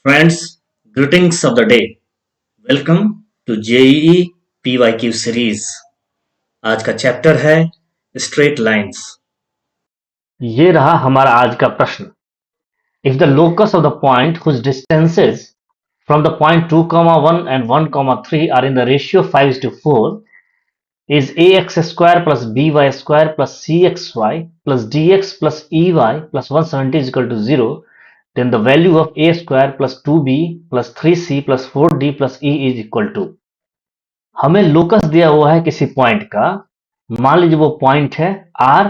Friends, greetings of the day. Welcome to JEE PYQ series. आज का chapter है straight lines. ये रहा हमारा आज का प्रश्न। If the locus of the point whose distances from the point 2, 1 and 1, 3 are in the ratio 5:4 is ax square plus by square plus cxy plus dx plus ey plus 170 is equal to 0, then the value of a square plus 2b plus 3c plus 4d plus e is equal to। हमें locus दिया हुआ है किसी point का। मान लीजिए वो point है r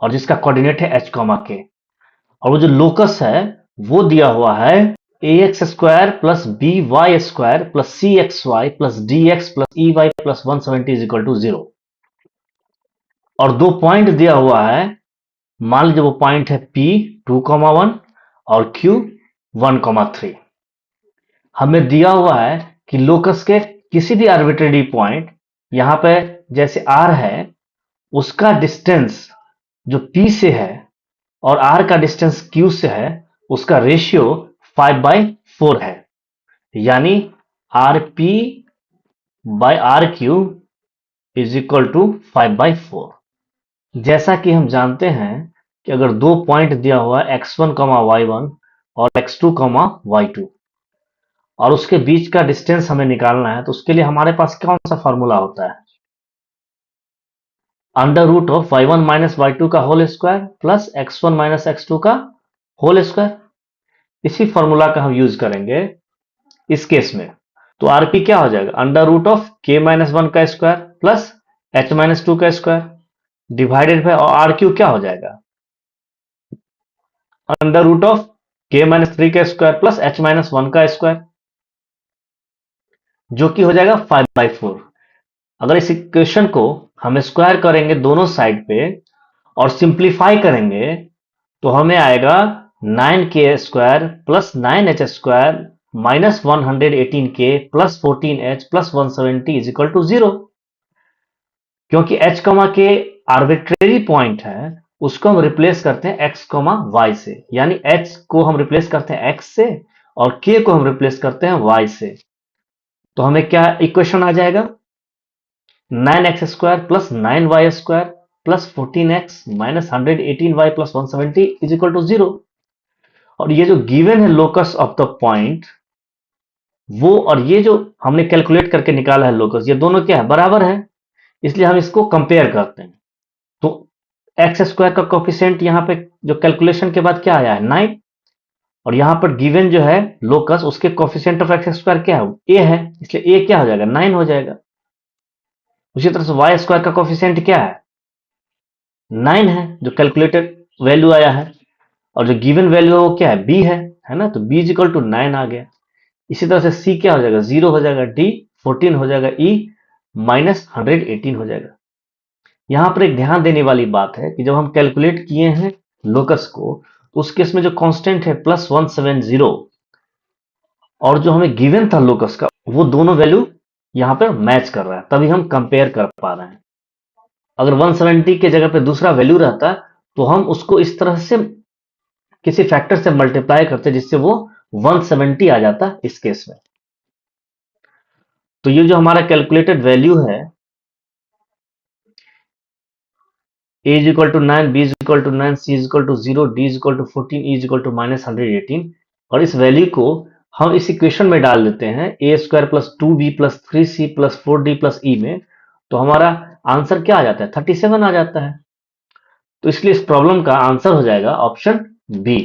और जिसका कोऑर्डिनेट है h, k, और वो जो लोकस है वो दिया हुआ है A X square plus B Y square plus C X Y plus D X plus E Y plus 170 is equal to 0। और दो पॉइंट दिया हुआ है। मान लीजिए वो पॉइंट है पी 2,1 और क्यू 1,3। हमें दिया हुआ है कि लोकस के किसी भी आर्बिट्रेरी पॉइंट यहां पे जैसे आर है उसका डिस्टेंस जो पी से है और r का डिस्टेंस q से है उसका रेशियो 5/4 है, यानी rp by rq is equal to 5/4। जैसा कि हम जानते हैं कि अगर दो पॉइंट दिया हुआ है x1, y1 और x2, y2 और उसके बीच का डिस्टेंस हमें निकालना है तो उसके लिए हमारे पास कौन सा फॉर्मूला होता है? Under root of y1 minus y2 का whole square plus x1 minus x2 का होल स्क्वायर। इसी फॉर्मूला का हम यूज करेंगे इस केस में। तो आरपी क्या हो जाएगा? Under root of K minus 1 का स्क्वायर प्लस एच माइनस 2 का square divided by R Q क्या हो जाएगा? Under root of K minus 3 का स्क्वायर प्लस एच माइनस 1 का स्क्वायर, जो कि हो जाएगा 5/4। अगर इस इक्वेशन को हम स्क्वायर करेंगे दोनों साइड पे और सिंप्लीफाई करेंगे तो हमें आएगा 9k square plus 9h square minus 118k plus 14h plus 170 is equal to 0। क्योंकि h, k आर्बिट्रेरी पॉइंट है उसको हम रिप्लेस करते हैं x, y से, यानी h को हम रिप्लेस करते हैं x से और k को हम रिप्लेस करते हैं y से। तो हमें क्या इक्वेशन आ जाएगा? 9x square plus 9y square plus 14x minus 118y plus 170 is equal to 0। और ये जो गिवन है लोकस ऑफ द पॉइंट वो और ये जो हमने कैलकुलेट करके निकाला है लोकस, ये दोनों क्या है? बराबर है, इसलिए हम इसको कंपेयर करते हैं। तो एक्स स्क्वायर का कोफिशिएंट यहाँ पे जो कैलकुलेशन के बाद क्या आया है? 9। और यहां पर गिवन जो है लोकस उसके कोफिशिएंट ऑफ एक्स स्क्वायर क्या है? ए है, इसलिए ए क्या हो जाएगा? 9 हो जाएगा। उसी तरह से वाई स्क्वायर का कोफिशिएंट क्या है? 9 है, जो कैलकुलेटेड वैल्यू आया है। और जो गिवन वैल्यू है वो क्या है? बी है ना? तो बी इज इक्वल टू 9 आ गया। इसी तरह से सी क्या हो जाएगा? 0 हो जाएगा, डी 14 हो जाएगा, ई माइनस 118 हो जाएगा। यहां पर एक ध्यान देने वाली बात है कि जब हम कैलकुलेट किए हैं लोकस को तो उस केस में जो कांस्टेंट है प्लस 170 और जो हमें गिवन था लोकस का वो दोनों वैल्यू यहां पर मैच कर रहा है, तभी हम कंपेयर कर पा रहे हैं। अगर 170 के जगह पे दूसरा वैल्यू रहता तो हम उसको इस तरह से किसी फैक्टर से मल्टीप्लाई करते जिससे वो 170 आ जाता इस केस में। तो ये जो हमारा कैलकुलेटेड वैल्यू है a is equal to 9, b is equal to 9, c is equal to 0, d is equal to 14, e is equal to minus 118, और इस वैल्यू को हम इस इक्वेशन में डाल देते हैं a square plus 2b plus 3c plus 4d plus e में, तो हमारा आंसर क्या आ जाता है? 37 आ जाता है। तो इसलिए इस प्रॉब्लम का आंसर हो जाएगा ऑप्शन बी।